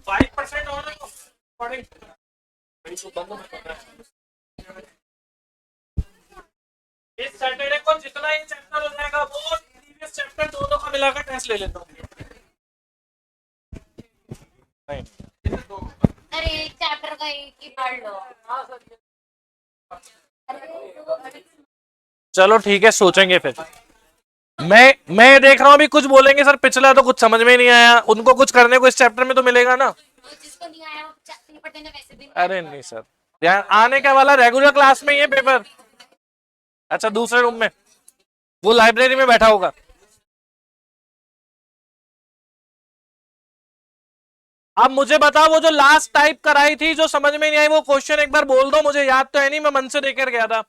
5% और इस सैटरडे को जितना ही चैप्टर हो जाएगा वो प्रीवियस चैप्टर दोनों का मिलाकर टेस्ट ले लेता हूँ। अरे एक चैप्टर का एक ही पढ़ लो। चलो ठीक है, सोचेंगे फिर। मैं देख रहा हूँ अभी कुछ बोलेंगे सर पिछला तो कुछ समझ में नहीं आया, उनको कुछ करने को इस चैप्टर में तो मिलेगा ना। जिसको नहीं आया वो पेपर देने वैसे भी अरे नहीं सर, ध्यान आने का वाला रेगुलर क्लास में ही है पेपर। अच्छा दूसरे रूम में, वो लाइब्रेरी में बैठा होगा। अब मुझे बताओ वो जो लास्ट टाइप कराई थी जो समझ में नहीं आई वो क्वेश्चन एक बार बोल दो, मुझे याद तो है नहीं, मैं मन से देकर गया था।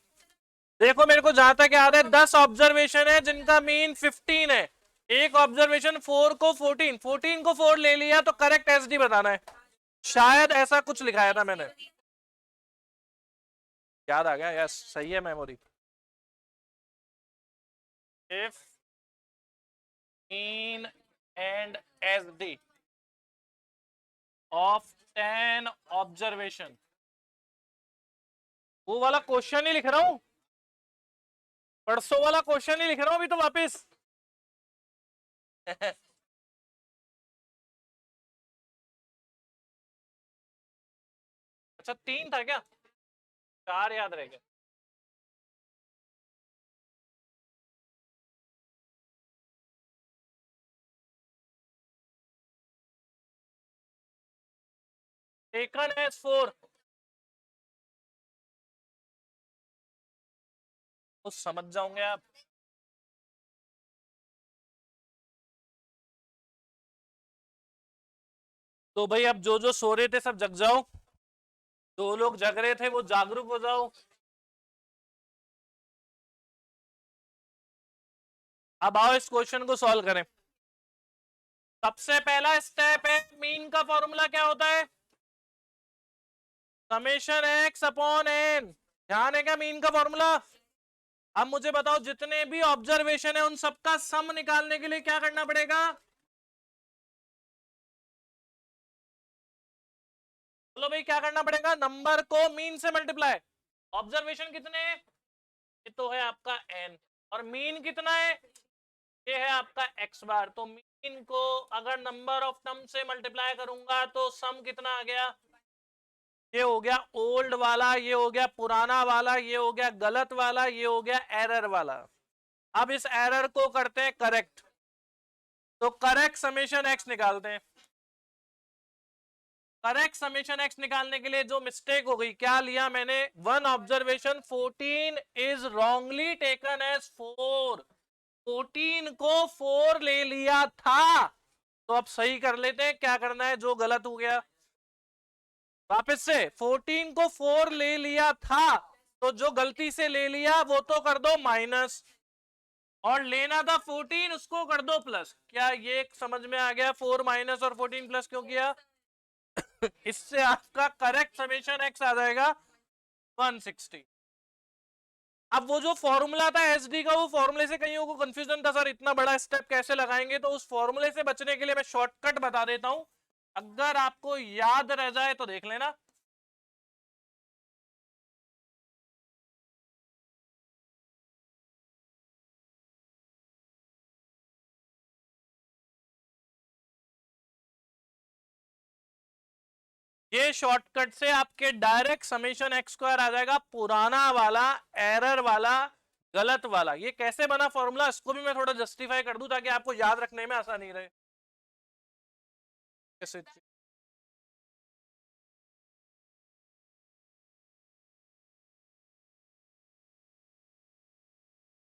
देखो मेरे को जहां तक याद है 10 ऑब्जर्वेशन है जिनका मीन 15 है। एक ऑब्जर्वेशन 4 को 14, 14 को 4 ले लिया तो करेक्ट एसडी बताना है। शायद ऐसा कुछ लिखाया था मैंने, याद आ गया। यस सही है memory. If mean and SD of 10 observation, वो वाला क्वेश्चन ही लिख रहा हूं, परसों वाला क्वेश्चन ही लिख रहा हूं अभी तो वापस। अच्छा 3 था क्या, 4 याद रह गया। टेकन एज 4 तो समझ जाओगे आप। तो भाई अब जो जो सो रहे थे सब जग जाओ, दो लोग जग रहे थे वो जागरूक हो जाओ। अब आओ इस क्वेश्चन को सॉल्व करें। सबसे पहला स्टेप है, मीन का फॉर्मूला क्या होता है, समेशन एक्स अपॉन एन। ध्यान है क्या मीन का फॉर्मूला। अब मुझे बताओ जितने भी ऑब्जर्वेशन है उन सबका सम निकालने के लिए क्या करना पड़ेगा। चलो भाई क्या करना पड़ेगा, नंबर को मीन से मल्टीप्लाई। ऑब्जर्वेशन कितने हैं, ये तो है आपका एन, और मीन कितना है, ये है आपका एक्स बार। तो मीन को अगर नंबर ऑफ टर्म से मल्टीप्लाई करूंगा तो सम कितना आ गया, ये हो गया ओल्ड वाला, ये हो गया पुराना वाला, ये हो गया गलत वाला, ये हो गया एरर वाला। अब इस एरर को करते हैं करेक्ट, तो करेक्ट समेशन एक्स निकालते हैं। करेक्ट समेशन एक्स निकालने के लिए जो मिस्टेक हो गई, क्या लिया मैंने, one observation 14 is wrongly taken as 4, 14 को 4 ले लिया था। तो अब सही कर लेते हैं, क्या करना है, जो गलत हो गया वापस से 14 को 4 ले लिया था, तो जो गलती से ले लिया वो तो कर दो माइनस, और लेना था 14 उसको कर दो प्लस। क्या ये समझ में आ गया, 4 माइनस और 14 प्लस क्यों किया। इससे आपका करेक्ट समेशन एक्स आ जाएगा 160। अब वो जो फॉर्मूला था एसडी का, वो फॉर्मूले से कईयों को कंफ्यूजन था, सर इतना बड़ा स्टेप कैसे लगाएंगे, तो उस फॉर्मूले से बचने के लिए मैं शॉर्टकट बता देता हूं, अगर आपको याद रह जाए तो देख लेना। ये शॉर्टकट से आपके डायरेक्ट समेशन एक्स स्क्वायर आ जाएगा, पुराना वाला, एरर वाला, गलत वाला। ये कैसे बना फॉर्मूला, इसको भी मैं थोड़ा जस्टिफाई कर दूं ताकि आपको याद रखने में आसानी रहे। कैसे,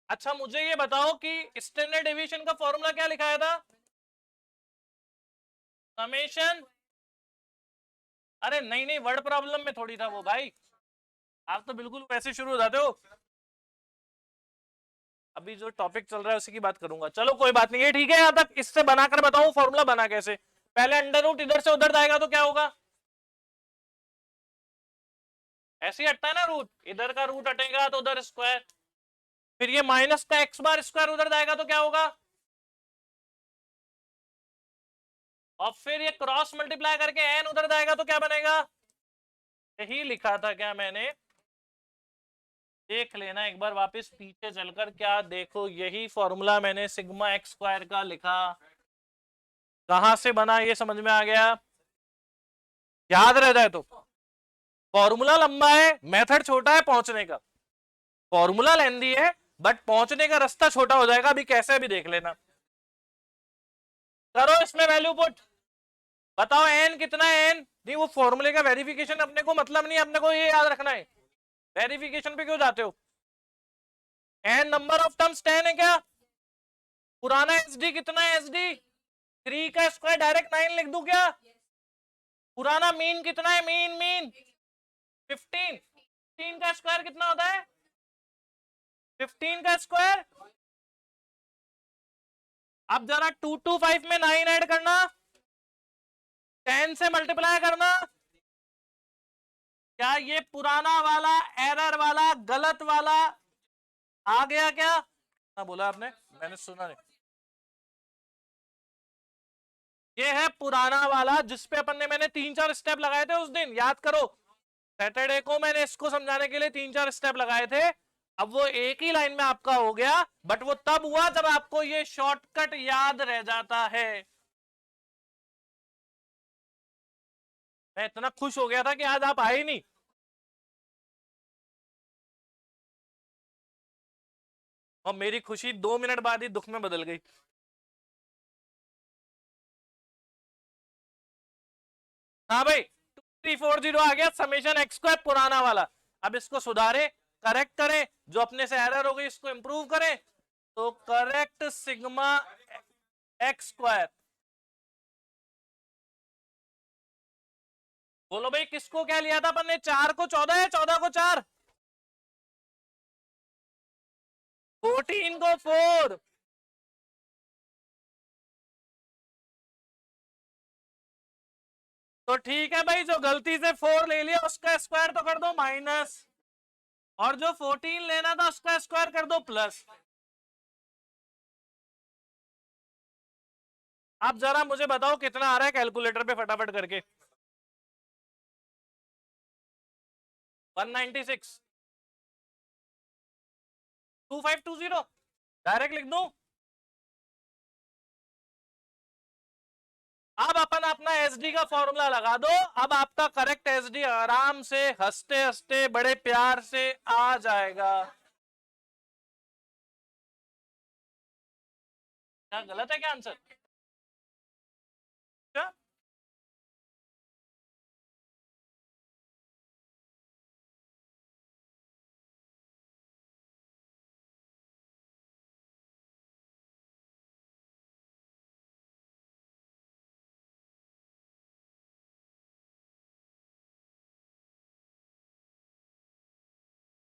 अच्छा मुझे ये बताओ कि स्टैंडर्ड डेविएशन का फॉर्मूला क्या लिखाया था, समेशन, अरे नहीं नहीं वर्ड प्रॉब्लम में थोड़ी था वो भाई। आप तो बिल्कुल वैसे शुरू हो जाते हो। अभी जो टॉपिक चल रहा है उसी की बात करूंगा। चलो कोई बात नहीं है, ठीक है। यहाँ तक इससे बनाकर बताऊं फॉर्मूला बना कैसे। पहले अंडर रूट इधर से उधर जाएगा तो क्या होगा, ऐसे ही हटता है ना रूट, इधर का रूट हटेगा तो उधर स्क्वायर। फिर ये माइनस का एक्स बार स्क्वायर उधर जाएगा तो क्या होगा, और फिर ये क्रॉस मल्टीप्लाई करके एन उधर जाएगा तो क्या बनेगा। यही लिखा था क्या मैंने, देख लेना एक बार वापस पीछे चलकर। क्या देखो, यही फॉर्मूला मैंने सिग्मा एक्स स्क्वायर का लिखा। कहां से बना ये समझ में आ गया, याद रह जाए तो। फॉर्मूला लंबा है, मेथड छोटा है पहुंचने का। फॉर्मूला लेंदी है बट पहुंचने का रास्ता छोटा हो जाएगा, अभी कैसे भी देख लेना। करो इसमें वैल्यू पुट, बताओ एन कितना है। एन नहीं, वो फॉर्मूले का वेरिफिकेशन अपने को मतलब नहीं, अपने को ये याद रखना है। वेरिफिकेशन पे क्यों जाते हो। एन नंबर ऑफ टर्म्स 10 है क्या, पुराना एसडी कितना है, एसडी 3 का स्क्वायर डायरेक्ट 9 लिख दूं क्या। पुराना मीन कितना है, मीन मीन 15, 15 का स्क्वायर कितना होता है, 15 का स्क्वायर। अब जरा 225 में 9 ऐड करना, 10 से मल्टीप्लाई करना। क्या ये पुराना वाला एरर वाला गलत वाला आ गया क्या, हाँ बोला आपने, मैंने सुना नहीं। ये है पुराना वाला जिसपे अपन ने मैंने 3-4 स्टेप लगाए थे उस दिन, याद करो। सैटरडे को मैंने इसको समझाने के लिए 3-4 स्टेप लगाए थे। अब वो एक ही लाइन में आपका हो गया, बट वो तब हुआ जब आपको ये शॉर्टकट याद रह जाता है। मैं इतना खुश हो गया था कि आज आप आए नहीं। और मेरी खुशी 2 मिनट बाद ही दुख में बदल गई। हाँ भाई, 2340 आ गया समेशन एक्स स्क्वायर पुराना वाला। अब इसको सुधारे, करेक्ट करें, जो अपने से एरर हो गई इसको इंप्रूव करें। तो करेक्ट सिग्मा एक्स स्क्वायर। बोलो भाई किसको क्या लिया था अपन ने, 4 को 14 है, 14 को 4, 14 को 4। तो ठीक है भाई, जो गलती से 4 ले लिया उसका स्क्वायर तो कर दो माइनस, और जो 14 लेना था उसका स्क्वायर कर दो प्लस। अब जरा मुझे बताओ कितना आ रहा है कैलकुलेटर पे फटाफट करके। 196, 2520 डायरेक्ट लिख दूं। अब अपन अपना एसडी का फॉर्मूला लगा दो। अब आपका करेक्ट एसडी आराम से हंसते हंसते बड़े प्यार से आ जाएगा। क्या गलत है क्या आंसर, क्या?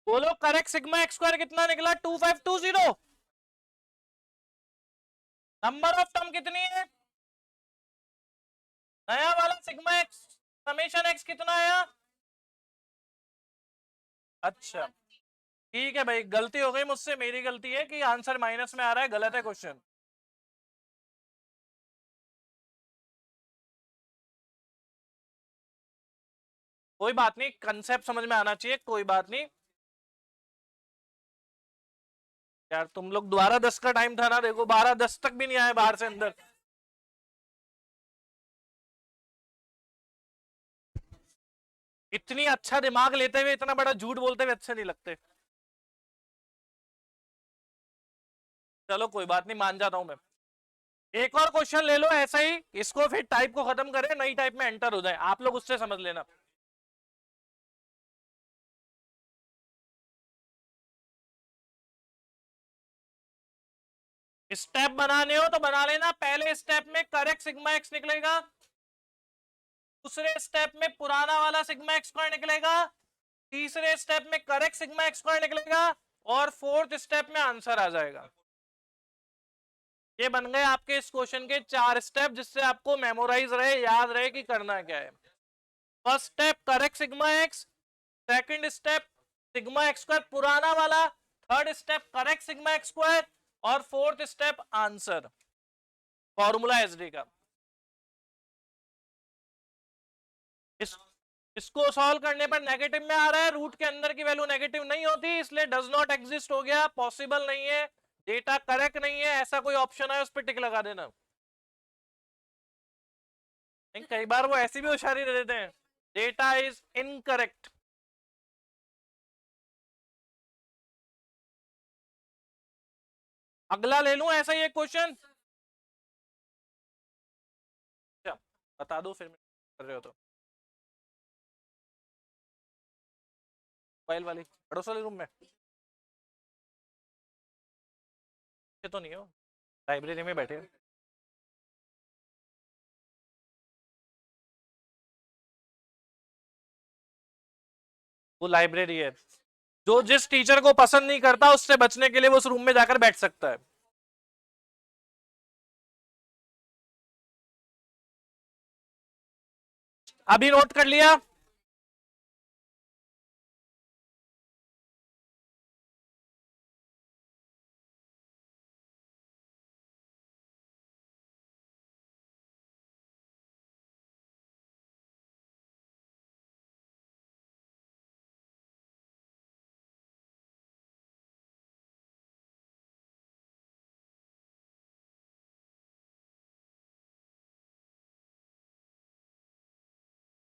बोलो करेक्ट सिग्मा एक्स स्क्वायर कितना निकला, 2520। नंबर ऑफ टर्म कितनी है, नया वाला सिग्मा एक्स समेशन एक्स कितना आया। अच्छा ठीक है भाई, गलती हो गई मुझसे, मेरी गलती है कि आंसर माइनस में आ रहा है, गलत है क्वेश्चन। कोई बात नहीं, कंसेप्ट समझ में आना चाहिए, कोई बात नहीं। यार तुम लोग 12:10 का टाइम था ना, देखो 12:10 तक भी नहीं आए बाहर से अंदर। इतनी अच्छा दिमाग लेते हुए इतना बड़ा झूठ बोलते हुए अच्छे नहीं लगते। चलो कोई बात नहीं, मान जाता हूं मैं। एक और क्वेश्चन ले लो ऐसा ही, इसको फिर टाइप को खत्म करें, नई टाइप में एंटर हो जाए, आप लोग उससे समझ लेना। स्टेप बनाने हो तो बना लेना। पहले स्टेप में करेक्ट सिग्मा एक्स निकलेगा, दूसरे स्टेप में पुराना वाला सिग्मा एक्स स्क्वायर निकलेगा, तीसरे स्टेप में करेक्ट सिग्मा एक्स स्क्वायर निकलेगा और फोर्थ स्टेप में आंसर आ जाएगा। ये बन गए आपके इस क्वेश्चन के 4 स्टेप, जिससे आपको मेमोराइज रहे, याद रहे कि करना क्या है। First step correct sigma x, second step sigma x square पुराना वाला, third step correct sigma x square और fourth step answer, formula SD का। इस इसको सॉल्व करने पर नेगेटिव में आ रहा है, रूट के अंदर की वैल्यू नेगेटिव नहीं होती, इसलिए डज नॉट एग्जिस्ट हो गया, पॉसिबल नहीं है, डेटा करेक्ट नहीं है, ऐसा कोई ऑप्शन है उस पर टिक लगा देना। कई बार वो ऐसी भी होशियारी दे देते हैं, डेटा इज इनकरेक्ट। अगला ले लूं ऐसा ही एक क्वेश्चन, बता दो फिर कर रहे हो तो। मोबाइल वाली पड़ोस वाले रूम में तो नहीं हो, लाइब्रेरी में बैठे हो। वो लाइब्रेरी है, जो जिस टीचर को पसंद नहीं करता उससे बचने के लिए वो उस रूम में जाकर बैठ सकता है। अभी नोट कर लिया।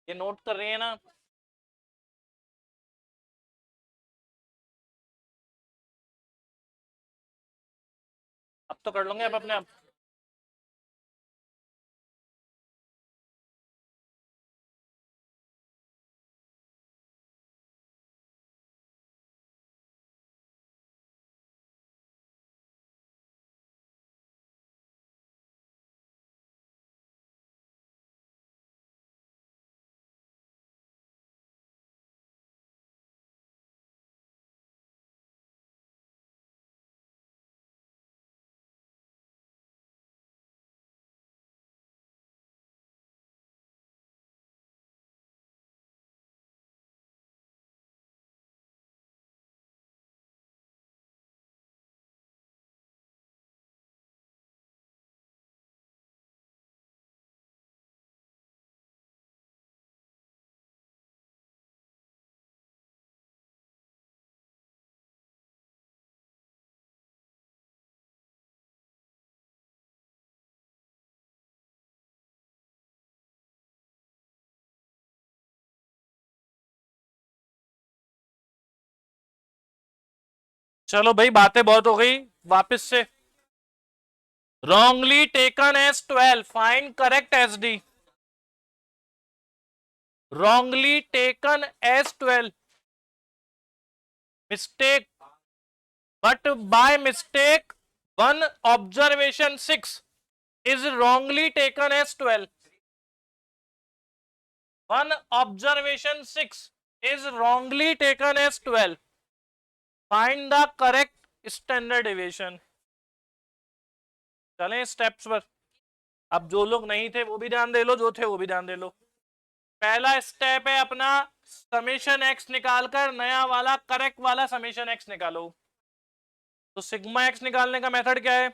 ये नोट कर रही है ना? अब तो कर लूंगे अब अपने आप। चलो भाई बातें बहुत हो गई, वापस से। wrongly taken as 12, find correct SD। wrongly taken as 12, mistake, but by mistake one observation 6 is wrongly taken as 12, one observation 6 is wrongly taken as 12, find the correct standard deviation। चलें स्टेप्स पर। अब जो लोग नहीं थे वो भी ध्यान दे लो, जो थे वो भी ध्यान दे लो। पहला स्टेप है अपना समेशन एक्स निकालकर नया वाला करेक्ट वाला समेशन एक्स निकालो। तो सिग्मा एक्स निकालने का मेथड क्या है?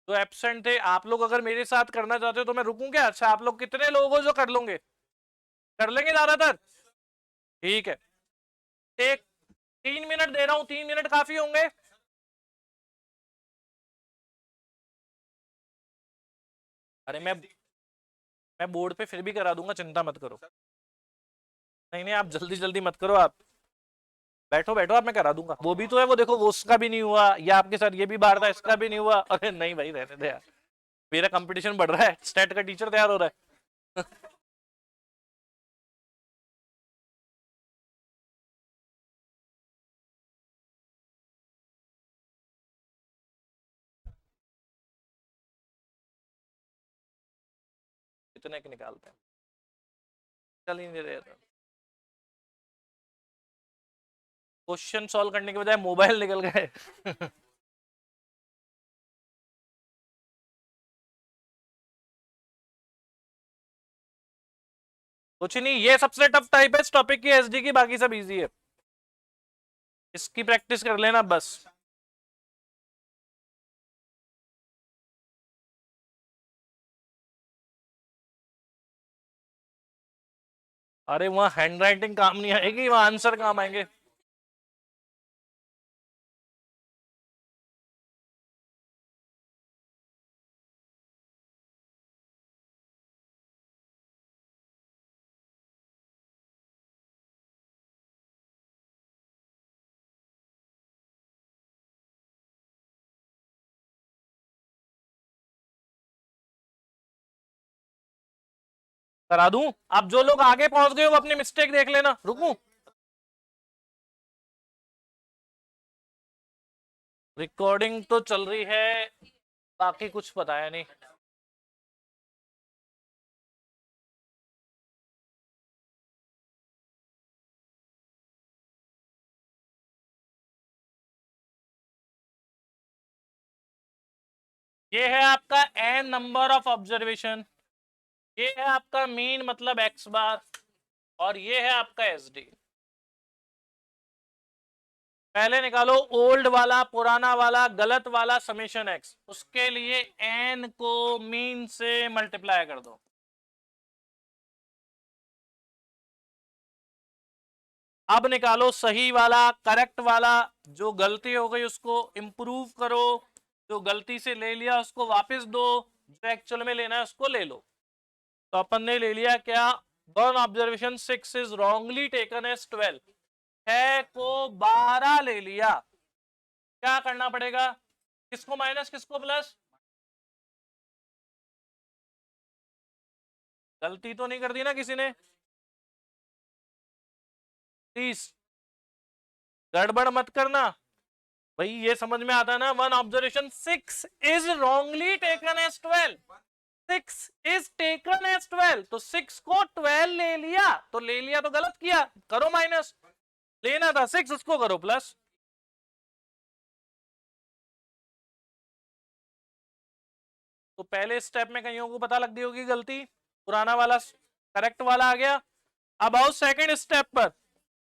जो एब्सेंट थे आप लोग अगर मेरे साथ करना चाहते हो तो मैं रुकूं क्या? अच्छा, आप लोग कितने लोग हो जो कर लोगे? कर लेंगे ज्यादातर? ठीक है, एक 3 मिनट दे रहा हूं, 3 मिनट काफी होंगे? अरे मैं बोर्ड पे फिर भी करा दूंगा, चिंता मत करो। नहीं नहीं, आप जल्दी जल्दी मत करो, आप बैठो बैठो, आप मैं करा दूंगा। वो भी तो है, वो देखो वो उसका भी नहीं हुआ, या आपके साथ ये भी बार था इसका भी नहीं हुआ। अरे नहीं भाई, रहने दे यार, मेरा कंपटीशन बढ़ रहा है, स्टेट का टीचर तैयार हो रहा है। कितने के निकालते हैं? चल ही नहीं रहे। क्वेश्चन सॉल्व करने के बजाय मोबाइल निकल गए। कुछ नहीं, ये सबसे टफ टाइप है इस टॉपिक की एसडी की, बाकी सब इजी है, इसकी प्रैक्टिस कर लेना बस। अरे वहां हैंडराइटिंग काम नहीं आएगी, वहां आंसर काम आएंगे। करा दूं? आप जो लोग आगे पहुंच गए हो अपनी मिस्टेक देख लेना। रुकूं? रिकॉर्डिंग तो चल रही है, बाकी कुछ बताया नहीं। ये है आपका एन नंबर ऑफ ऑब्जर्वेशन, ये है आपका मीन मतलब एक्स बार, और ये है आपका एस डी। पहले निकालो ओल्ड वाला, पुराना वाला, गलत वाला समेशन एक्स, उसके लिए एन को मीन से मल्टीप्लाई कर दो। अब निकालो सही वाला, करेक्ट वाला, जो गलती हो गई उसको इंप्रूव करो, जो गलती से ले लिया उसको वापस दो, जो एक्चुअल में लेना है उसको ले लो। तो अपन ने ले लिया क्या? One observation 6 is wrongly taken as 12, 6 को 12 ले लिया। क्या करना पड़ेगा? किसको माइनस किसको प्लस? गलती तो नहीं कर दी ना किसी ने? प्लीज गड़बड़ मत करना भाई, ये समझ में आता ना। One observation 6 is wrongly taken as 12, 6 is taken as 12, तो 6 को 12 ले लिया, तो ले लिया तो गलत किया, करो माइनस। लेना था 6, उसको करो प्लस। तो पहले स्टेप में कईयों को पता लग गई होगी गलती, पुराना वाला करेक्ट वाला आ गया। अब आओ सेकंड स्टेप पर।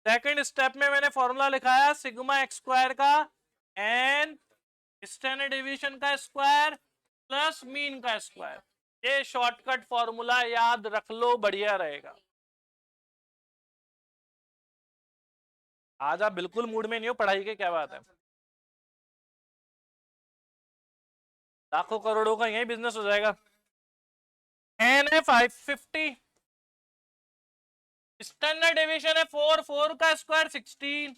सेकंड स्टेप में मैंने फॉर्मूला लिखाया सिग्मा एक्स स्क्वायर का एन स्टैंडर्ड डेविएशन का स्क्वायर प्लस मीन का स्क्वायर। ये शॉर्टकट फॉर्मूला याद रख लो, बढ़िया रहेगा। आज आप बिल्कुल मूड में नहीं हो पढ़ाई के, क्या बात है? लाखों करोड़ों का यही बिजनेस हो जाएगा। एन है 550, स्टैंडर्ड डेविएशन है 4, 4 का स्क्वायर 16,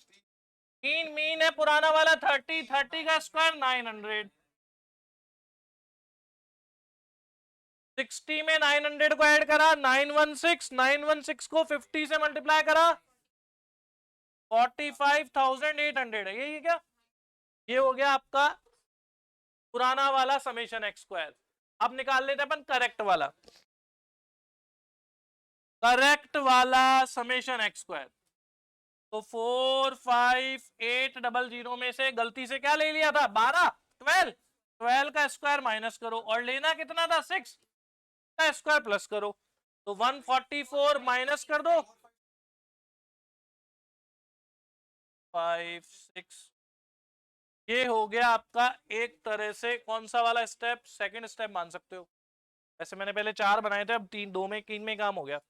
मीन मीन है पुराना वाला 30, 30 का स्क्वायर 900, 60 में 900 को ऐड करा 916, 916 को 50 से मल्टीप्लाई करा 45,800 है। यही क्या? ये हो गया आपका पुराना वाला समेशन एक्स स्क्वायर। अब निकाल लेते हैं अपन करेक्ट वाला, करेक्ट वाला समेशन एक्स स्क्वायर। तो 45800 में से गलती से क्या ले लिया था? 12, 12, 12 का स्क्वायर माइनस करो, और लेना कितना था? 6 का स्क्वायर प्लस करो, तो 144 माइनस कर दो 5, 6। ये हो गया आपका एक तरह से कौन सा वाला स्टेप? सेकंड स्टेप मान सकते हो। वैसे मैंने पहले 4 बनाए थे, अब 3, 2 में 3 में काम हो गया।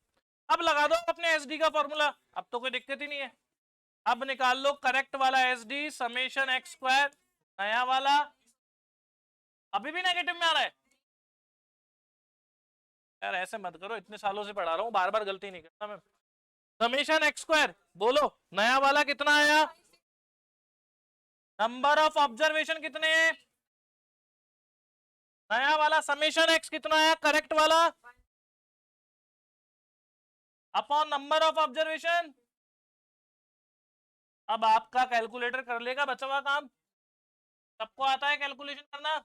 अब लगा दो अपने एसडी का फॉर्मूला, अब तो कोई दिक्कत ही नहीं है। अब निकाल लो करेक्ट वाला एसडी समेशन एक्स स्क्वायर, नया वाला अभी भी नेगेटिव में आ रहा है। यार ऐसे मत करो, इतने सालों से पढ़ा रहा हूँ, बार बार गलती नहीं करता मैं। समेशन एक्स स्क्वायर बोलो, नया वाला कितना आया? नंबर ऑफ ऑब्जर्वेशन कितने हैं? नया वाला समेशन एक्स कितना आया करेक्ट वाला अपॉन नंबर ऑफ ऑब्जर्वेशन। अब आपका कैलकुलेटर कर लेगा बचा हुआ काम, सबको आता है कैलकुलेशन करना?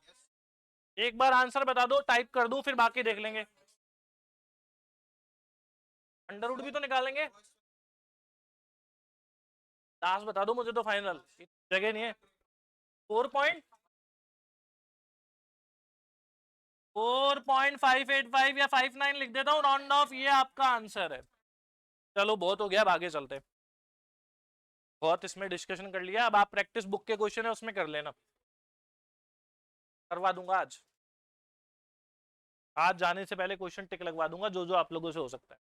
एक बार आंसर बता दो, टाइप कर दूं, फिर बाकी देख लेंगे। अंडर रूट भी तो निकालेंगे। लास्ट बता दो मुझे तो फाइनल, जगह नहीं है। 4.585 या 59 लिख देता हूँ राउंड ऑफ, ये आपका आंसर है। चलो बहुत हो गया, अब आगे चलते हैं। बहुत इसमें डिस्कशन कर लिया, अब आप प्रैक्टिस बुक के क्वेश्चन है उसमें कर लेना, करवा दूंगा आज। आज जाने से पहले क्वेश्चन टिक लगवा दूंगा जो जो आप लोगों से हो सकता है।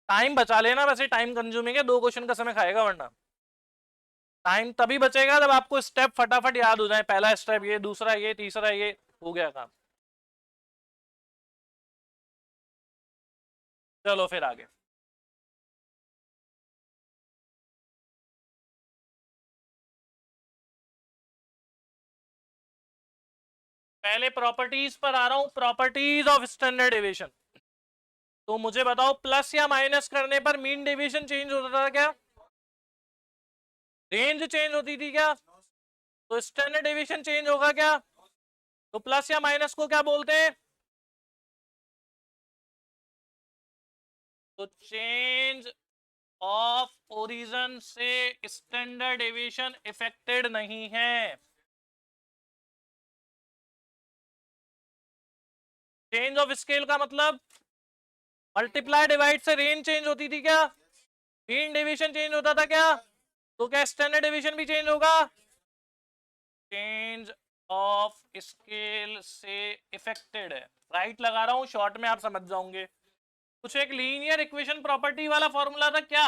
टाइम बचा लेना, वैसे टाइम कंज्यूमिंग है, 2 क्वेश्चन का समय खाएगा, वरना टाइम तभी बचेगा जब आपको स्टेप फटाफट याद हो जाए, पहला स्टेप ये, दूसरा ये, तीसरा ये, हो गया काम। चलो फिर आगे। पहले प्रॉपर्टीज पर आ रहा हूं, प्रॉपर्टीज ऑफ स्टैंडर्ड डेविएशन। तो मुझे बताओ, प्लस या माइनस करने पर मीन डेविएशन चेंज होता था क्या? रेंज चेंज होती थी क्या? तो स्टैंडर्ड डेविएशन चेंज होगा क्या? तो प्लस या माइनस को क्या बोलते हैं? तो चेंज ऑफ ओरिजिन से स्टैंडर्ड डेविएशन इफेक्टेड नहीं है। चेंज ऑफ स्केल का मतलब मल्टीप्लाई डिवाइड से रेंज चेंज होती थी क्या? मीन डेविएशन चेंज होता था क्या? तो क्या स्टैंडर्ड डेविएशन भी चेंज होगा? चेंज ऑफ स्केल से इफेक्टेड है, राइट लगा रहा हूं, शॉर्ट में आप समझ जाओगे। कुछ एक लीनियर इक्वेशन प्रॉपर्टी वाला फॉर्मूला था क्या?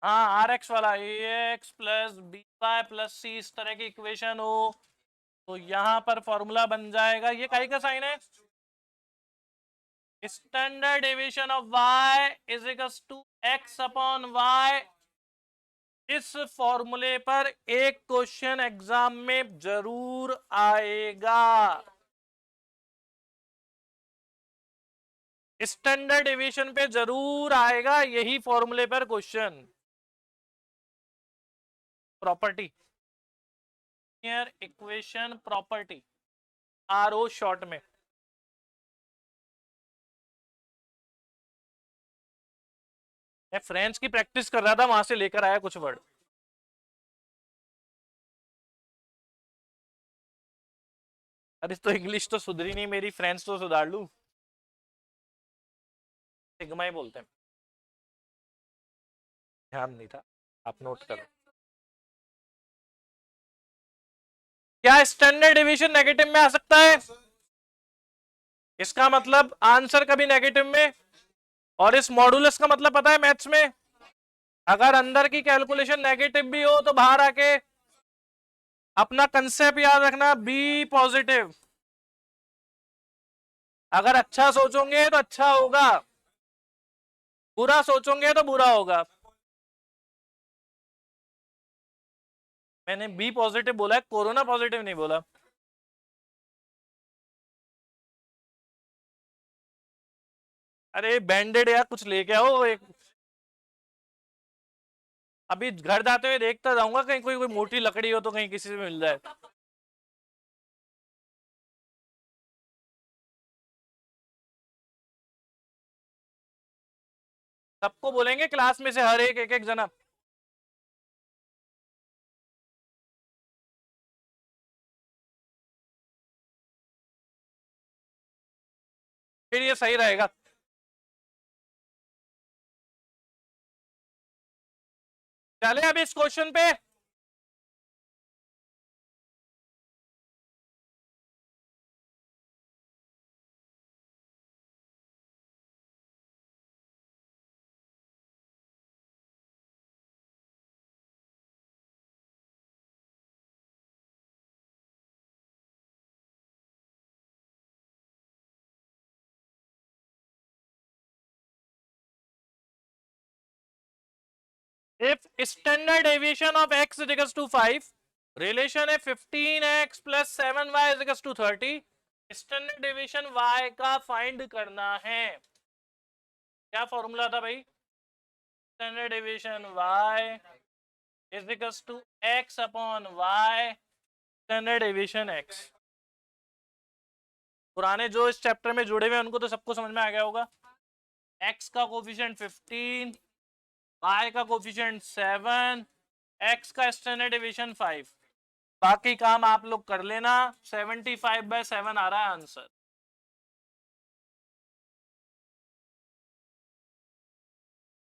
हाँ, आर एक्स वाला, a x plus b y plus c, इस तरह की इक्वेशन हो तो यहां पर फॉर्मूला बन जाएगा, ये काई का साइन है, standard deviation of y is equals to x upon y। इस फॉर्मूले पर एक क्वेश्चन एग्जाम में जरूर आएगा, स्टैंडर्ड डेविएशन पे जरूर आएगा, यही फॉर्मूले पर question. Property, equation property, RO short में। मैं फ्रेंच की प्रैक्टिस कर रहा था, वहां से लेकर आया कुछ वर्ड। अरे तो इंग्लिश तो सुधरी नहीं मेरी, फ्रेंच तो सुधार लू। सिग्मा ही बोलते हैं, ध्यान नहीं था, आप नोट करो। क्या स्टैंडर्ड डेविएशन नेगेटिव में आ सकता है? इसका मतलब आंसर कभी नेगेटिव में, और इस मॉडुलस का मतलब पता है मैथ्स में, अगर अंदर की कैलकुलेशन नेगेटिव भी हो तो बाहर आके अपना कंसेप्ट याद रखना, बी पॉजिटिव। अगर अच्छा सोचोगे तो अच्छा होगा, बुरा सोचोगे तो बुरा होगा। मैंने बी पॉजिटिव बोला है, कोरोना पॉजिटिव नहीं बोला। अरे बैंडेड या कुछ लेके आओ एक, अभी घर जाते हुए देखता जाऊंगा, कहीं कोई कोई मोटी लकड़ी हो तो कहीं किसी से मिल जाए। सबको बोलेंगे क्लास में से हर एक एक एक जना। फिर ये सही रहेगा। चले अब इस क्वेश्चन पे। If standard deviation of x is equals to 5, relation है 15x plus 7y is equals to 30, standard deviation y का फाइंड करना है। क्या फॉर्मूला था भाई? Standard deviation y is equals to x upon y standard deviation x। पुराने जो इस चैप्टर में जुड़े हुए हैं उनको तो सबको समझ में आ गया होगा। x का कोफिशिएंट 15, y का कोफिशिएंट 7, x का स्टैंडर्ड डेविएशन 5। बाकी काम आप लोग कर लेना। 75/7 आ रहा है आंसर।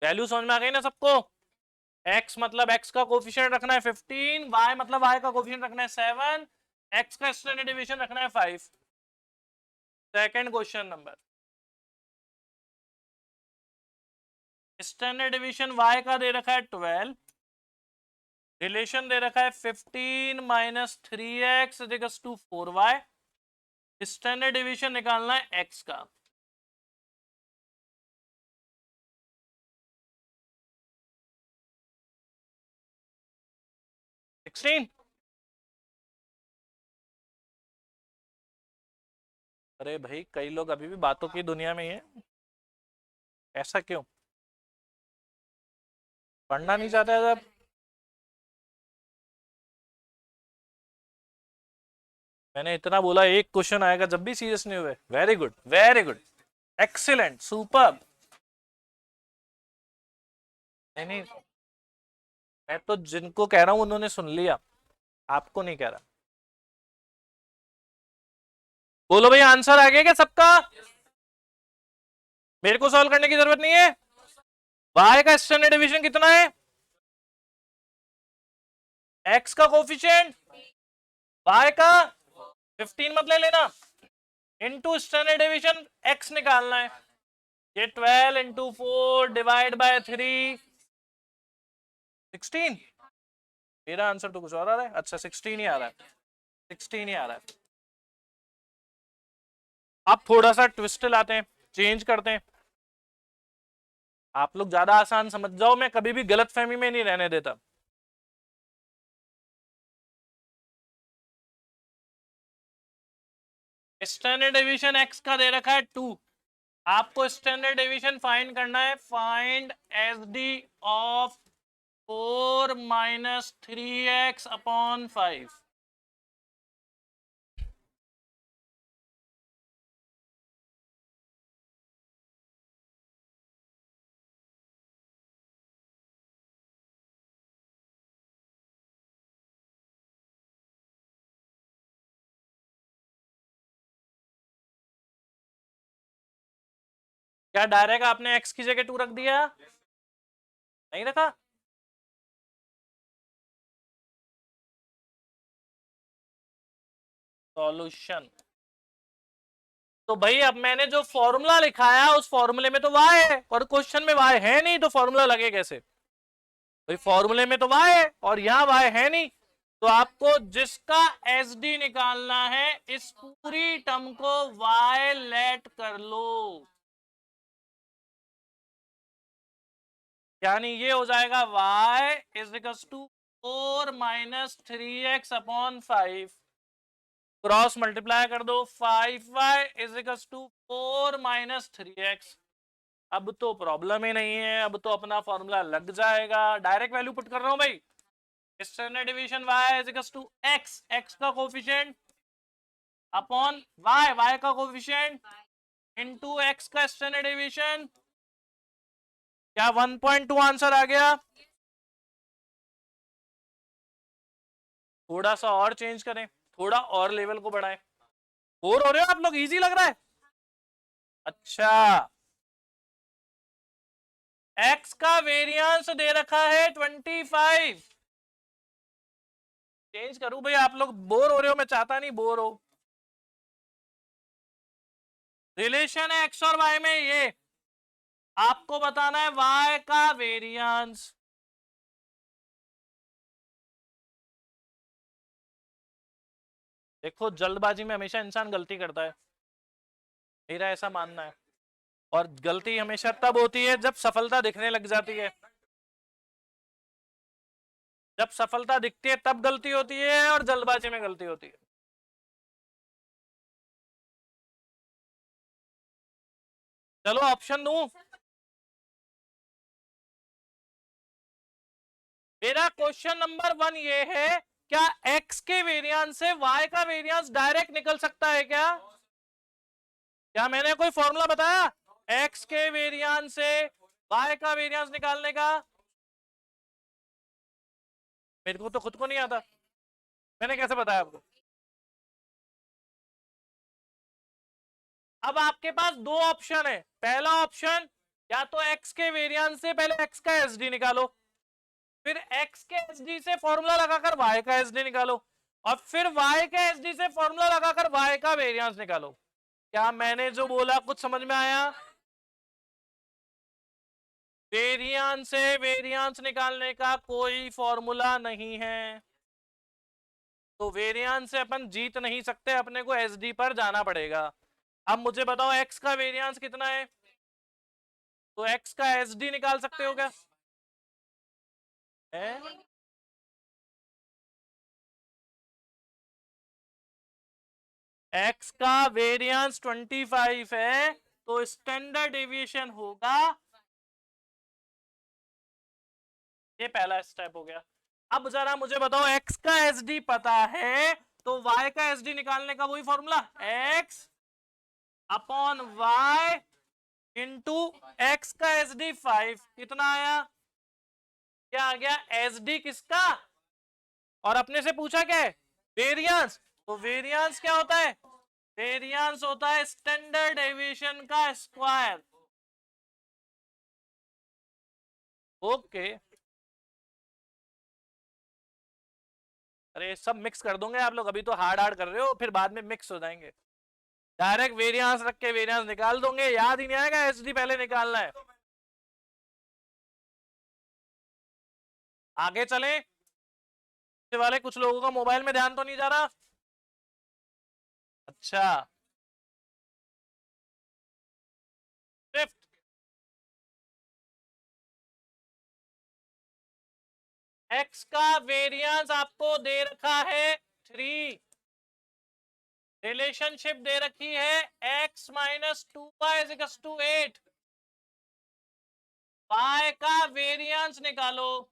वैल्यू समझ में आ गई ना सबको? x मतलब x का कोफिशिएंट रखना है 15, y मतलब y का कोफिशिएंट रखना है 7, x का स्टैंडर्ड डेविएशन रखना है 5। Second question number, standard deviation y का दे रखा है 12, रिलेशन दे रखा है 15 minus 3x equals to 4y। Standard deviation निकालना है x का। सिक्सटीन। अरे भाई कई लोग अभी भी बातों की दुनिया में ही है, ऐसा क्यों? पढ़ना नहीं चाहता है जब? मैंने इतना बोला एक क्वेश्चन आएगा जब भी सीरियस नहीं हुए। Very good, very good, excellent, super. नहीं, मैं तो जिनको कह रहा हूं उन्होंने सुन लिया, आपको नहीं कह रहा। बोलो भाई, आंसर आ गया क्या सबका? मेरे को सॉल्व करने की जरूरत नहीं है। y का स्टैंडर्ड डेविएशन कितना है? x का कोफिशिएंट, y का 15 मत ले लेना, इनटू स्टैंडर्ड डेविएशन x निकालना है। ये 12 इंटू 4 डिवाइड बाय 3, 16। मेरा आंसर तो कुछ और आ रहा है। अच्छा 16 ही आ रहा है, 16 ही आ रहा है। अब थोड़ा सा ट्विस्ट लाते हैं, चेंज करते हैं। आप लोग ज्यादा आसान समझ जाओ, मैं कभी भी गलत फहमी में नहीं रहने देता। स्टैंडर्ड डेविएशन x का दे रखा है 2, आपको स्टैंडर्ड डेविएशन फाइंड करना है। Find SD of 4 minus 3x upon 5। क्या डायरेक्ट आपने x की जगह 2 रख दिया? नहीं रखा? सॉल्यूशन। तो भाई अब मैंने जो फॉर्मूला लिखा है उस फॉर्मूले में तो y है और क्वेश्चन में y है नहीं, तो फॉर्मूला लगे कैसे? भाई फॉर्मूले में तो y है और यहाँ y है नहीं, तो आपको जिसका SD निकालना है इस पूरी टर्म को y लेट कर लो। यानी ये हो जाएगा y is equal to 4 minus 3x upon 5। Cross multiply कर दो, 5y is equal to 4 minus 3x। अब तो प्रॉब्लम ही नहीं है, अब तो अपना फॉर्मूला लग जाएगा। डायरेक्ट वैल्यू पुट कर रहा हूं भाई। Standard deviation y is equal to x, x का कोफिशिएंट अपॉन y, y का कोफिशिएंट इनटू x का स्टैंडर्ड डेविएशन। क्या 1.2 आंसर आ गया? थोड़ा सा और चेंज करें, थोड़ा और लेवल को बढ़ाएं। बोर हो रहे हो आप लोग? इजी लग रहा है? अच्छा, x का वेरिएंस दे रखा है 25। चेंज करूं भाई? आप लोग बोर हो रहे हो, मैं चाहता नहीं बोर हो। रिलेशन है x और y में, ये आपको बताना है y का वेरिएंस। देखो जल्दबाजी में हमेशा इंसान गलती करता है, मेरा ऐसा मानना है। और गलती हमेशा तब होती है जब सफलता दिखने लग जाती है। जब सफलता दिखती है तब गलती होती है और जल्दबाजी में गलती होती है। चलो ऑप्शन दूं? मेरा क्वेश्चन नंबर 1 ये है क्या x के वेरिएंस से y का वेरिएंस डायरेक्ट निकल सकता है क्या मैंने कोई फॉर्मूला बताया x के वेरिएंस से y का वेरिएंस निकालने का? मेरे को तो खुद को नहीं आता, मैंने कैसे बताया आपको? अब आपके पास दो ऑप्शन है। पहला ऑप्शन, या तो x के वेरिएंस से पहले x का एसडी निकालो, फिर x के एसडी से फॉर्मूला लगाकर y का एसडी निकालो, और फिर y के एसडी से फॉर्मूला लगाकर y का वेरिएंस निकालो। क्या मैंने जो बोला कुछ समझ में आया? वेरिएंस से वेरिएंस निकालने का कोई फॉर्मूला नहीं है, तो वेरिएंस से अपन जीत नहीं सकते, अपने को एसडी पर जाना पड़ेगा। अब मुझे बताओ x का वेरिएंस कितना है, तो x का एसडी निकाल सकते हो क्या? x का वेरिएंस 25 है, तो स्टैंडर्ड डेविएशन होगा, ये पहला स्टेप हो गया। अब जरा मुझे बताओ x का एसडी पता है, तो y का एसडी निकालने का वही formula, x upon y into x का एसडी 5, कितना आया? क्या आ गया? एसडी किसका, और अपने से पूछा क्या है? वेरिएंस। तो वेरिएंस क्या होता है? वेरिएंस होता है स्टैंडर्ड डेविएशन का स्क्वायर। ओके, अरे सब मिक्स कर दोगे आप लोग, अभी तो हार्ड हार्ड कर रहे हो, फिर बाद में मिक्स हो जाएंगे। डायरेक्ट वेरिएंस रख के वेरिएंस निकाल दोगे, याद ही नहीं आएगा एसडी पहले निकालना है। आगे चलें, वाले कुछ लोगों का मोबाइल में ध्यान तो नहीं जा रहा? अच्छा, फिफ्थ, एक्स का वेरिएंस आपको दे रखा है 3, रिलेशनशिप दे रखी है x minus 2y is equal to 8, y का वेरिएंस निकालो।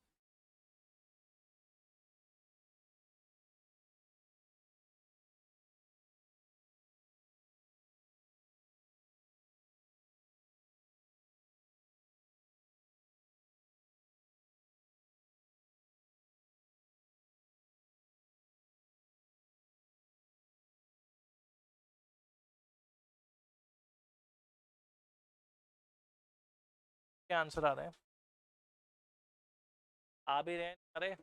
क्या आंसर आ रहे हैं? आ भी रहे हैं, अरे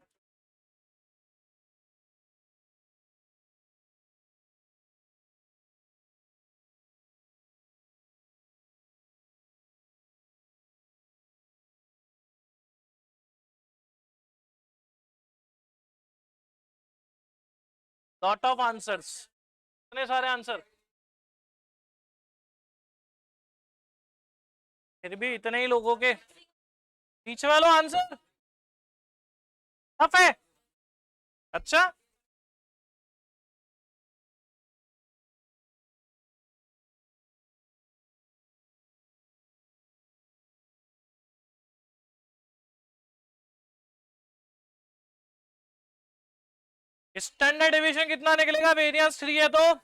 लॉट ऑफ आंसर्स, इतने सारे आंसर, फिर भी इतने ही लोगों के पीछे वालों आंसर टफ है। अच्छा, स्टैंडर्ड डिवीजन कितना निकलेगा? वेरिएंस 3 है, तो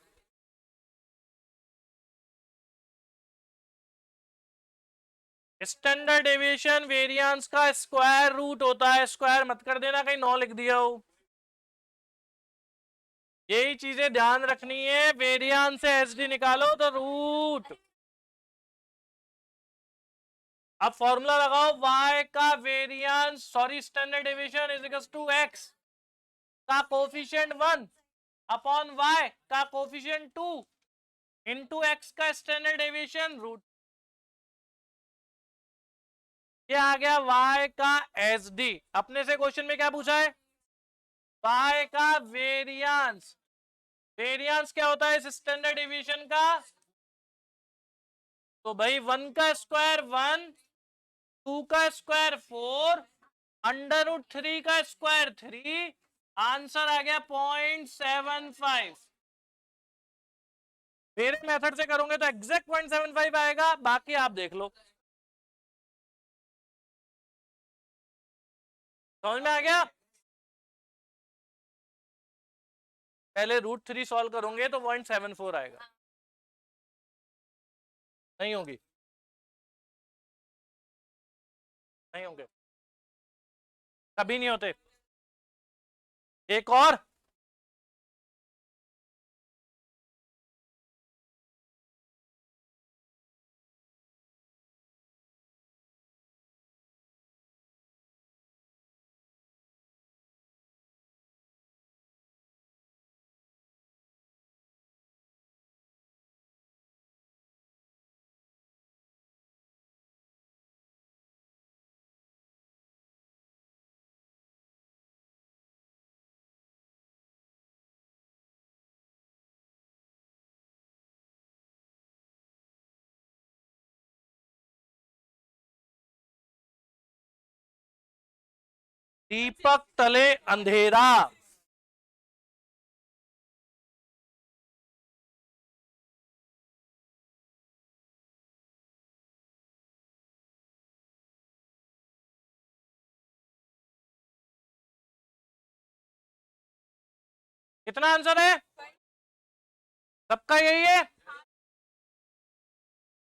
स्टैंडर्ड डेविएशन वेरिएंस का स्क्वायर रूट होता है, स्क्वायर मत कर देना कहीं 9 लिख दिया हो। यही चीजें ध्यान रखनी है, वेरिएंस से एसडी निकालो तो रूट। अब फॉर्मूला लगाओ, y का variance sorry standard deviation is equal to x का कोफिशिएंट 1 अपॉन y का कोफिशिएंट 2 इंटू x का स्टैंडर्ड डेविएशन रूट। ये आ गया y का एसडी। अपने से क्वेश्चन में क्या पूछा है? y का वेरिएंस, वेरिएंस क्या होता है इस स्टैंडर्ड डेविएशन का? तो भाई 1 का स्क्वायर 1, 2 का स्क्वायर 4, अंडर रूट 3 का स्क्वायर 3, आंसर आ गया 0.75। मेरे मेथड से करोगे तो एग्जैक्ट 0.75 आएगा, बाकी आप देख लो। समझ में आ गया? पहले √3 सॉल्व करोगे तो 0.74 आएगा। नहीं होगी, नहीं होंगे, कभी नहीं होते। एक और, दीपक तले अंधेरा। कितना आंसर है सबका? यही है।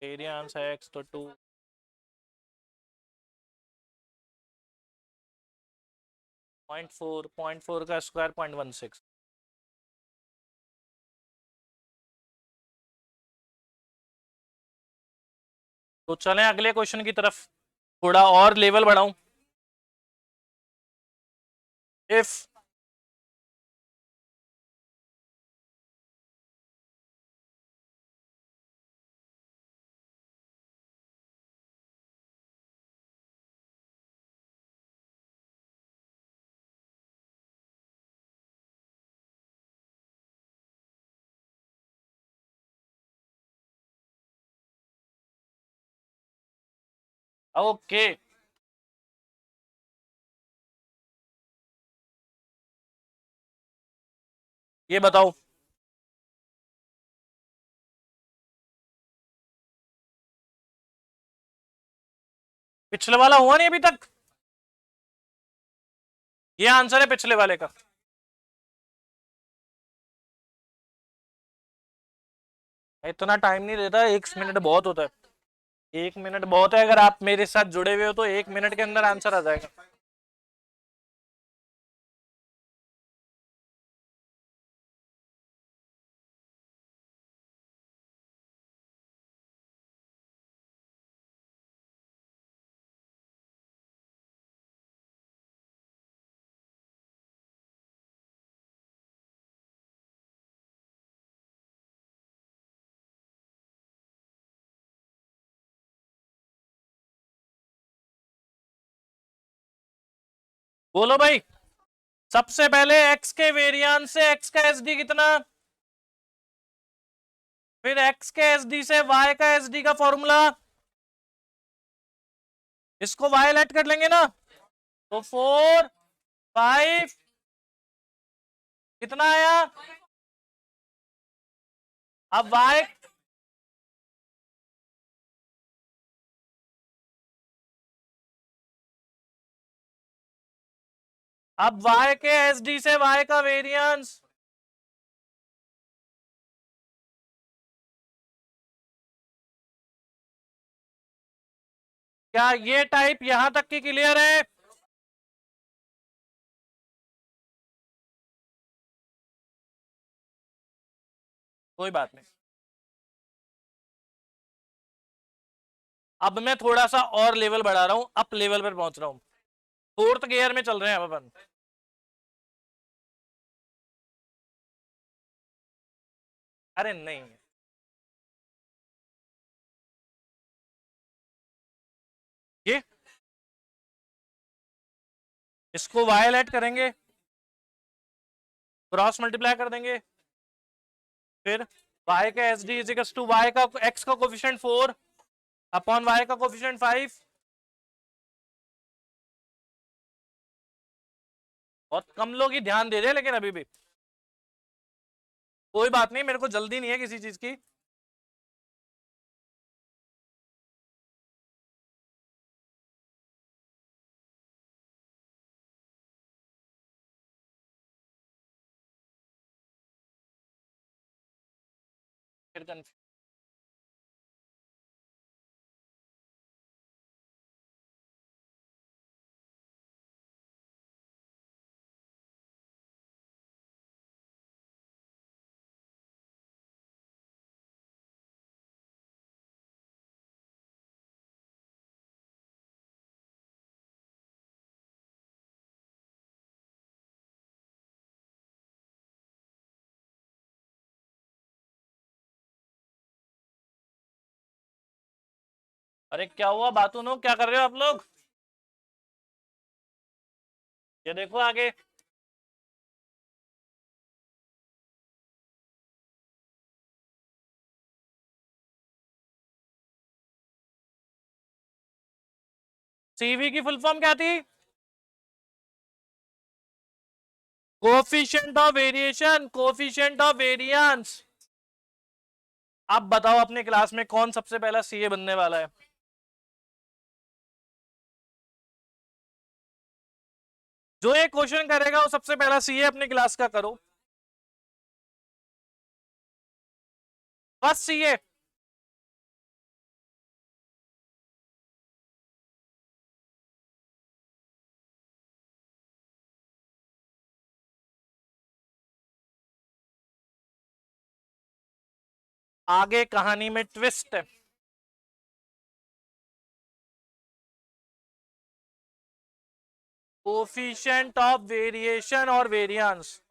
वेरिएंस है x तो 2, 0.4 का स्क्वायर 0.16। तो चलें अगले क्वेश्चन की तरफ, थोड़ा और लेवल बढ़ाऊं। इफ ओके, ये बताओ पिछले वाला हुआ नहीं अभी तक, ये आंसर है पिछले वाले का। इतना टाइम नहीं लेता, 1 मिनट बहुत होता है। 1 मिनट बहुत है, अगर आप मेरे साथ जुड़े हुए हो तो 1 मिनट के अंदर आंसर आ जाएगा। बोलो भाई, सबसे पहले x के वेरिएंस से x का एसडी कितना, फिर x के एसडी से y का एसडी का फॉर्मूला, इसको y ऐड कर लेंगे ना, तो 4 5 कितना आया। अब y, अब y के एसडी से y का वेरिएंस, क्या ये टाइप यहां तक की क्लियर है? कोई बात नहीं, अब मैं थोड़ा सा और लेवल बढ़ा रहा हूं, अप लेवल पर पहुंच रहा हूं, 4th गियर में चल रहे हैं अब अपन। अरे नहीं, ये इसको y ऐड करेंगे, क्रॉस मल्टीप्लाई कर देंगे, फिर y का S D is equals to y का x का कोफिशिएंट 4 अपॉन y का कोफिशिएंट 5। बहुत कम लोग ही ध्यान दे रहे हैं लेकिन अभी भी, कोई बात नहीं, मेरे को जल्दी नहीं है किसी चीज की। फिर कंफ्यूज। अरे क्या हुआ बातूनो, क्या कर रहे हो आप लोग? ये देखो आगे। सीवी की फुल फॉर्म क्या थी? Coefficient of variation, coefficient of variance. आप बताओ अपने क्लास में कौन सबसे पहला सीए बनने वाला है? जो ये क्वेश्चन करेगा वो सबसे पहला सीए अपने क्लास का करो। First CA. आगे कहानी में ट्विस्ट है। कोफिशिएंट ऑफ वेरिएशन और वेरिएंस।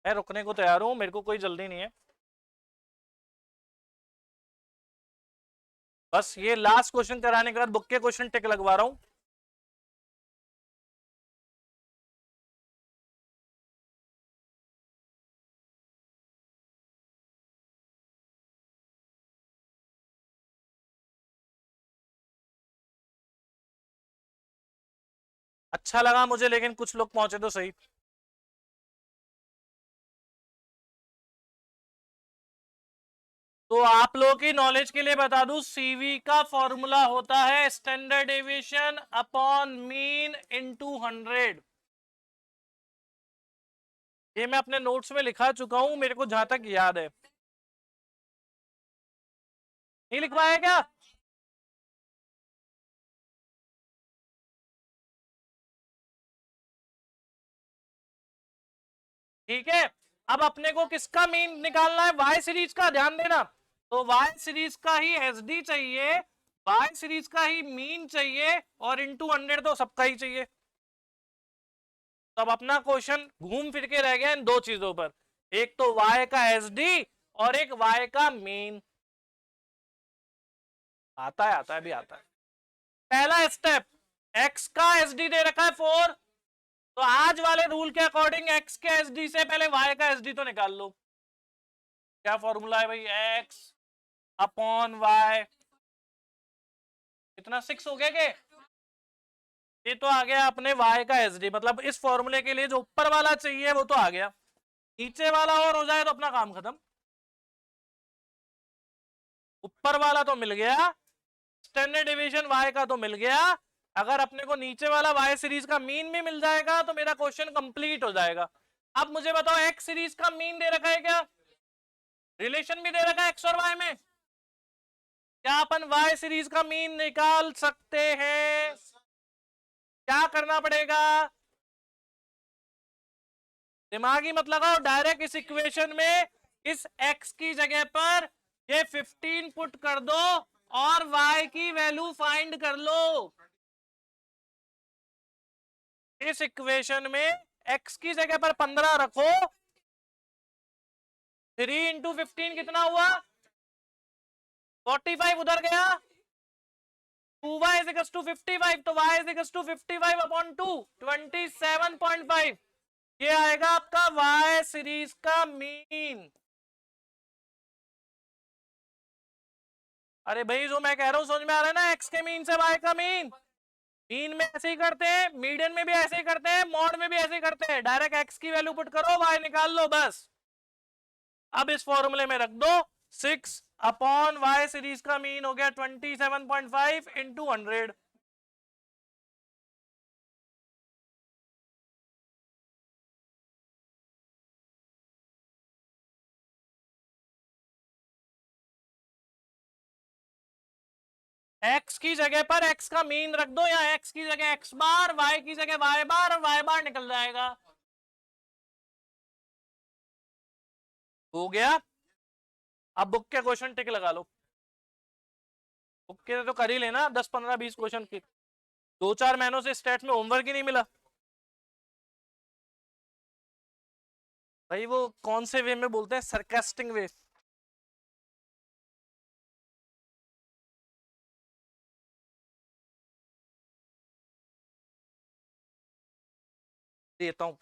मैं रुकने को तैयार हूं, मेरे को कोई जल्दी नहीं है। बस ये लास्ट क्वेश्चन कराने के बाद बुक के क्वेश्चन टिक लगवा रहा हूं। अच्छा लगा मुझे, लेकिन कुछ लोग पहुंचे तो सही। तो आप लोगों की नॉलेज के लिए बता दूं, सीवी का फॉर्मूला होता है standard deviation upon mean into 100। ये मैं अपने नोट्स में लिखा चुका हूं, मेरे को जहां तक याद है। नहीं लिखवाया क्या? ठीक है। अब अपने को किसका मीन निकालना है? वाई सीरीज का, ध्यान देना। तो वाई सीरीज का ही एसडी चाहिए, वाई सीरीज का ही मीन चाहिए, और इनटू 100 तो सबका ही चाहिए। तब अपना क्वेश्चन घूम फिर के रह गया इन दो चीजों पर, एक तो वाई का एसडी और एक वाई का मीन। आता है भी आता है। पहला स्टेप, एक्स का एसडी दे रखा है 4, तो आज वाले रूल के अकॉर्डिंग एक्स के एसडी से पहले वाई का एसडी तो निकाल लो। क्या फॉर्मूला है भाई? X upon y. कितना 6 हो गया? के ये तो आ गया अपने y का एसडी, मतलब इस फॉर्मूले के लिए जो ऊपर वाला चाहिए वो तो आ गया, नीचे वाला और हो जाए तो अपना काम खत्म। ऊपर वाला तो मिल गया, स्टैंडर्ड डेविएशन y का तो मिल गया, अगर अपने को नीचे वाला y सीरीज का मीन भी मिल जाएगा तो मेरा क्वेश्चन कंप्लीट हो जाएगा। अब मुझे बताओ, x सीरीज का मीन दे रखा है क्या? रिलेशन भी दे रखा है x और y में। क्या अपन y सीरीज का मीन निकाल सकते हैं? क्या करना पड़ेगा? दिमागी मत लगाओ, डायरेक्ट इस इक्वेशन में इस x की जगह पर ये 15 पुट कर दो और y की वैल्यू फाइंड कर लो। इस इक्वेशन में x की जगह पर 15 रखो, 3 इंटू 15 कितना हुआ? 45 उधर गया, 2y is equals to 55, तो y is equals to 55 upon 2, 27.5। ये आएगा आपका y सीरीज का मीन। अरे भाई जो मैं कह रहा हूं समझ में आ रहा है ना? x के मीन से y का मीन, मीन में ऐसे ही करते हैं, मीडियन में भी ऐसे ही करते हैं, मॉड में भी ऐसे ही करते हैं, डायरेक्ट x की वैल्यू पुट करो, y निकाल लो बस। अब इस फॉर्मूले में रख दो 6 अपॉन y सीरीज का मीन हो गया 27.5 इंटू 100। x की जगह पर x का मीन रख दो या x की जगह x बार, y की जगह y बार और y बार निकल जाएगा। हो गया। अब बुक के क्वेश्चन टिक लगा लो। बुक के तो कर ही लेना 10 15 20 क्वेश्चन की। 2-4 महीनों से स्टेट में होमवर्क ही नहीं मिला भाई। वो कौन से वे में बोलते हैं, सरकास्टिक वे। देता हूं।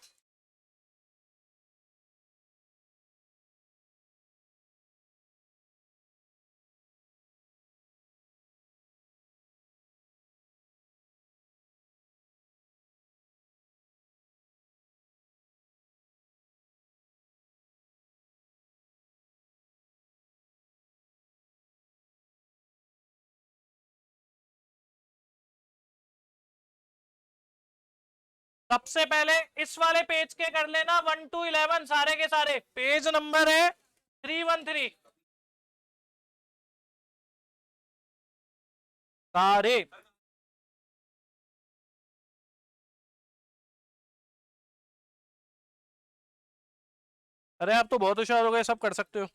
सबसे पहले इस वाले पेज के कर लेना 1 to 11 सारे के सारे। पेज नंबर है 313 सारे। अरे आप तो बहुत होशियार हो गए, सब कर सकते हो।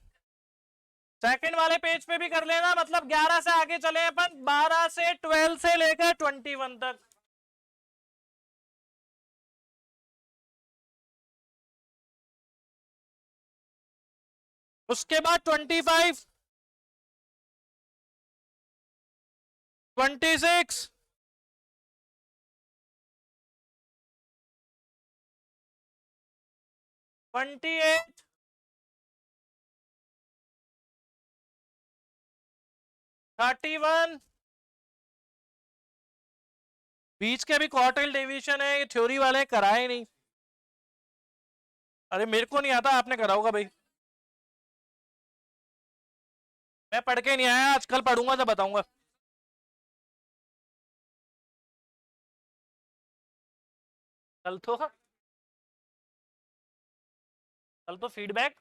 सेकंड वाले पेज पे भी कर लेना, मतलब 11 से आगे चले अपन, 12 से 12 से लेकर 21 तक। उसके बाद 25, 26, 28, 31। बीच के भी क्वार्टाइल डिवीजन है, ये थ्योरी वाले कराए नहीं। अरे मेरे को नहीं आता, आपने करा होगा भाई। मैं पढ़ के नहीं आया आज, कल पढ़ूंगा तो बताऊंगा। कल तो फीडबैक।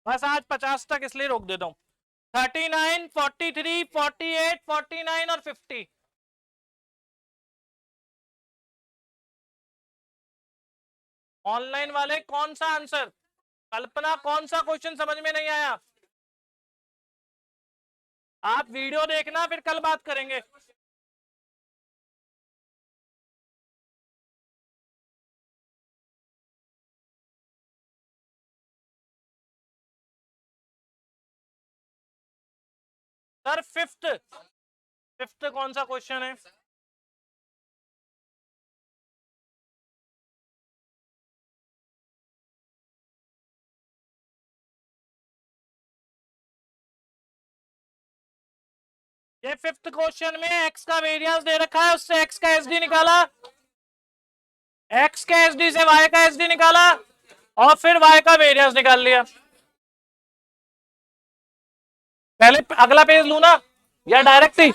बस आज 50 तक इसलिए रोक देता हूँ। 39, 43, 48, 49 और 50। ऑनलाइन वाले कौन सा आंसर, कल्पना कौन सा क्वेश्चन समझ में नहीं आया? आप वीडियो देखना, फिर कल बात करेंगे। सर फिफ्थ, फिफ्थ कौन सा क्वेश्चन है? ये फिफ्थ क्वेश्चन में एक्स का वेरिएंस दे रखा है, उससे एक्स का एसडी निकाला, एक्स के एसडी से वाई का एसडी निकाला और फिर वाई का वेरिएंस निकाल लिया। पहले अगला पेज लू ना या डायरेक्ट ही?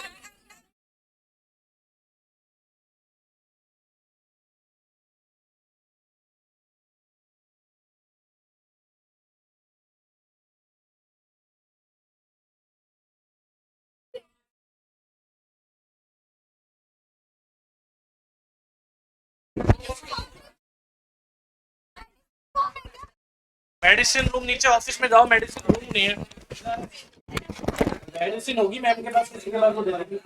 मेडिसिन रूम नीचे ऑफिस में जाओ, मेडिसिन रूम नहीं है। मेडिसिन होगी मैम के पास, किसी के पास वो दे देगी।